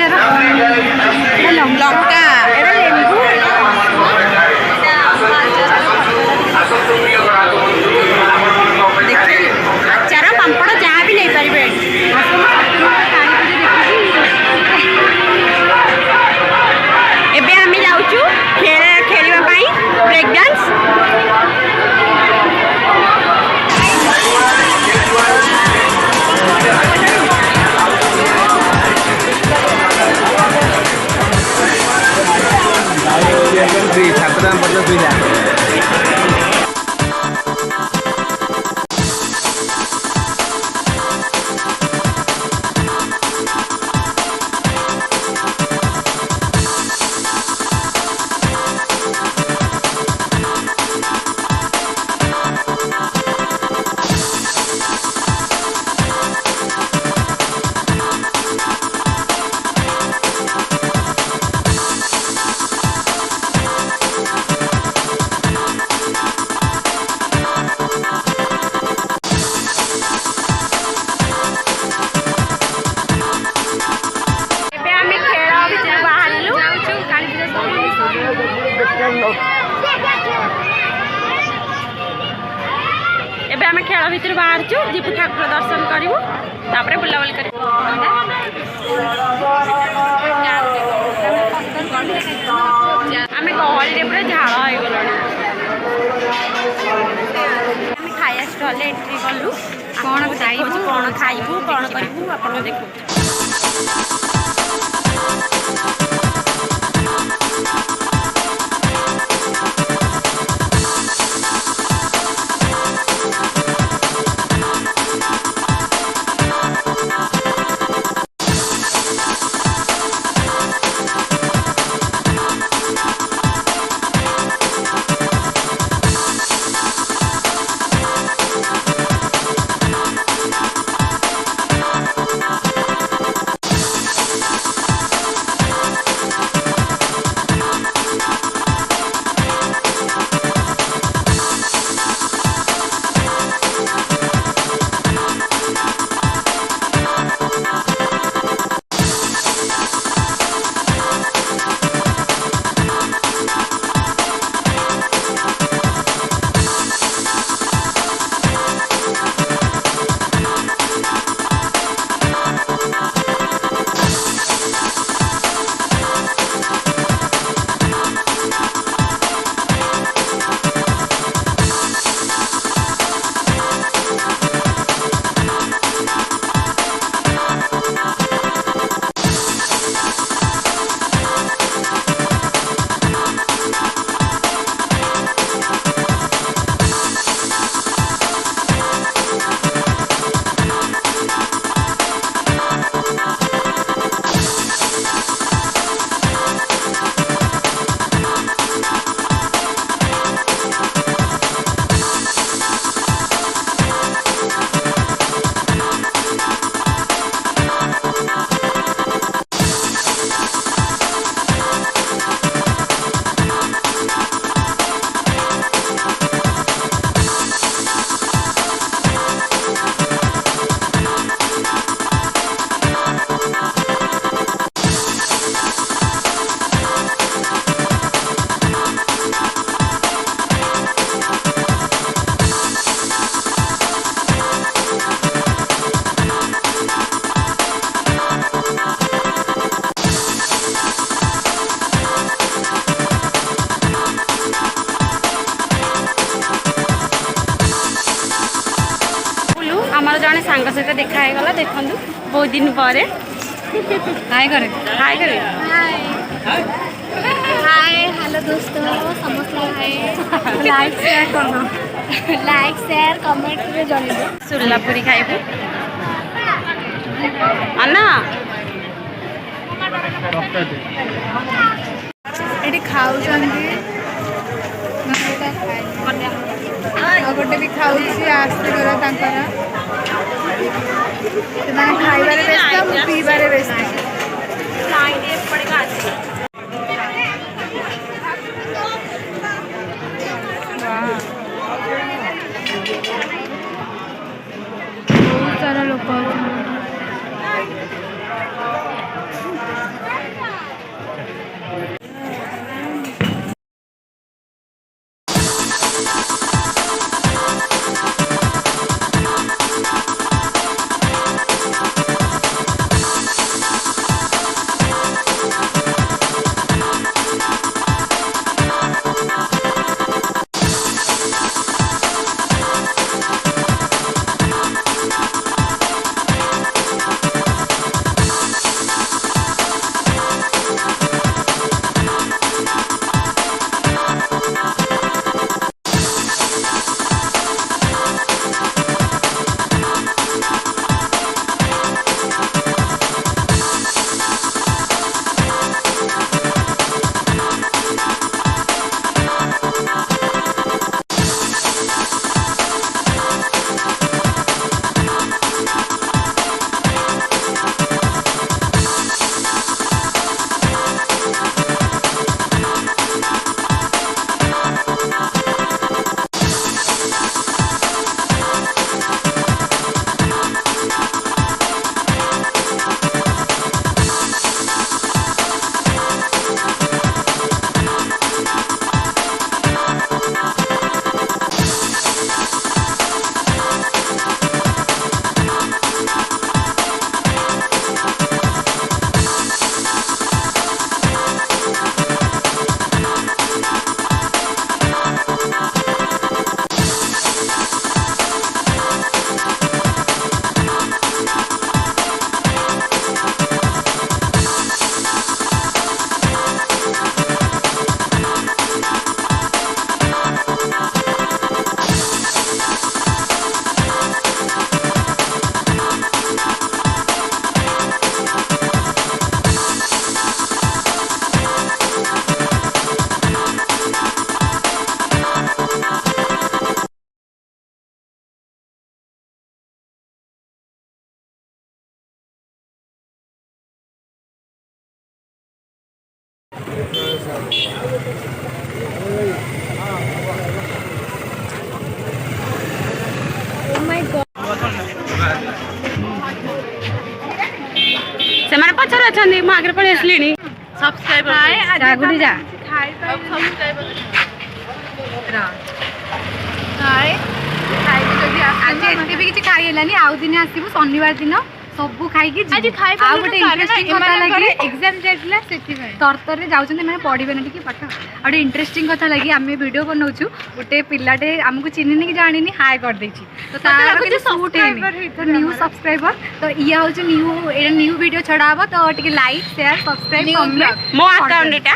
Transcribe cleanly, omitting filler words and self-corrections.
ଆଚାର ଲଙ୍କା ଏଇଟା ଲେମ୍ବୁ ଦେଖିବେ ଆଚାର ପାମ୍ପଡ଼ ଯାହା ବି ନେଇପାରିବେ ଏବେ ଆମେ ଯାଉଛୁ ଖେଳିବା ପାଇଁ ବ୍ରେକ୍ ଡ୍ୟାନ୍ସ। ଏବେ ଆମେ ଖେଳ ଭିତରୁ ବାହାରୁଛୁ ଯିବୁ ଠାକୁର ଦର୍ଶନ କରିବୁ ତାପରେ ବୁଲାବୁଲି କରିବୁ। ଆମେ ଗହଳିରେ ପୁରା ଝାଳ ହେଇଗଲାଣି। ଆମେ ଖାଇବା ଷ୍ଟଲରେ ଏଣ୍ଟ୍ରି କଲୁ କଣ ଖାଇବୁ କଣ ଖାଇବୁ କଣ କରିବୁ ଆପଣଙ୍କୁ ଦେଖୁ। আমার জনে সাঙ্গ সহিত দেখা হয়ে গলা দেখুন বহুত দিন পরে হাই করে হাই করে हाय हेलो दोस्तों समस्त हाय लाइक शेयर करना लाइक शेयर कमेंट रे जणिबो सुल्ला पूरी खाइबू अन्ना एटी खाउछंती गोटे भी खाऊसी आस्ते करा तांकर ସେମାନେ ଖାଇବାରେ ବ୍ୟସ୍ତ ମୁଁ ପିଇବାରେ ବ୍ୟସ୍ତ बहुत सारा लोक ସେମାନେ ପଛରେ ଅଛନ୍ତି ମୁଁ ଆଗରେ ପଳେଇ ଆସିଲିଣି ସବସ୍କ୍ରାଇବର ଯା ଖାଇବି ଯଦି ଆଜି ଏତେ ବି କିଛି ଖାଇ ହେଲାନି ଆଉ ଦିନେ ଆସିବୁ ଶନିବାର ଦିନ ସବୁ ଖାଇକି ଆଜି ଖାଇ ଆଉ ଗୋଟେ ଇଣ୍ଟରେଷ୍ଟିଂ କଥା ଲାଗି ଏକ୍ସାମ ଯାଇଥିଲା ସେଥିପାଇଁ ତରତରରେ ଯାଉଛନ୍ତି ମାନେ ପଢିବେ ନା ଟିକେ ପାଠ ଆଉ ଗୋଟେ ଇଣ୍ଟରେଷ୍ଟିଂ କଥା ଲାଗି ଆମେ ଭିଡ଼ିଓ ବନାଉଛୁ ଗୋଟେ ପିଲାଟେ ଆମକୁ ଚିହ୍ନିନି କି ଜାଣିନି ହାଏ କରିଦେଇଛି ତ ତାର କିଛି ସୁଟ୍ ହେଇନି ତ ନ୍ୟୁ ସବସ୍କ୍ରାଇବର ତ ଇଏ ହଉଛି ନ୍ୟୁ ଭିଡ଼ିଓ ଛଡ଼ା ହବ ତ ଟିକେ ଲାଇକ୍ ସେୟାର ସବସ୍କ୍ରାଇବ ମୋ ଆକାଉଣ୍ଟ ଏଟା